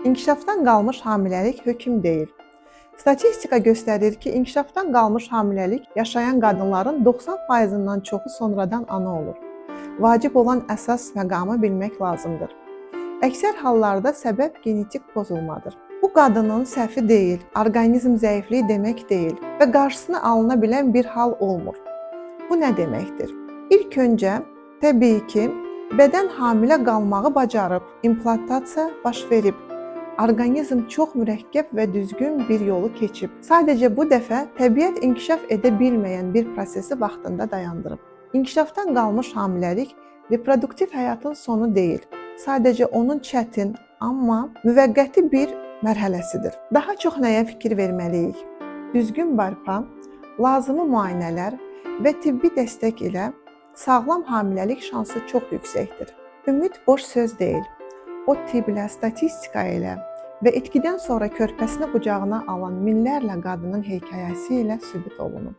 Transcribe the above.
İnkişafdan qalmış hamiləlik hökm deyil. Statistika göstərir ki, inkişafdan qalmış hamiləlik yaşayan qadınların 90%-dən çoxu sonradan ana olur. Vacib olan əsas məqamı bilmək lazımdır. Əksər hallarda səbəb genetik pozulmadır. Bu qadının səhvi deyil, orqanizm zəifliyi demək deyil və qarşısını alına bilən bir hal olmur. Bu nə deməkdir? İlk öncə, təbii ki, bədən hamilə qalmağı bacarıb, implantasiya baş verib. Orqanizm çox mürəkkəb və düzgün bir yolu keçib. Sadəcə bu dəfə təbiət inkişaf edə bilməyən bir prosesi vaxtında dayandırıb. İnkişafdan qalmış hamiləlik reproduktiv həyatın sonu deyil. Sadəcə onun çətin, amma müvəqqəti bir mərhələsidir. Daha çox nəyə fikir verməliyik? Düzgün barpa, lazımi müayinələr və tibbi dəstək ilə sağlam hamiləlik şansı çox yüksəkdir. Ümid boş söz deyil. O tibblə, statistika ilə və itkidən sonra körpəsini qucağına alan minlərlə qadının hekayəsi ilə sübut olunub.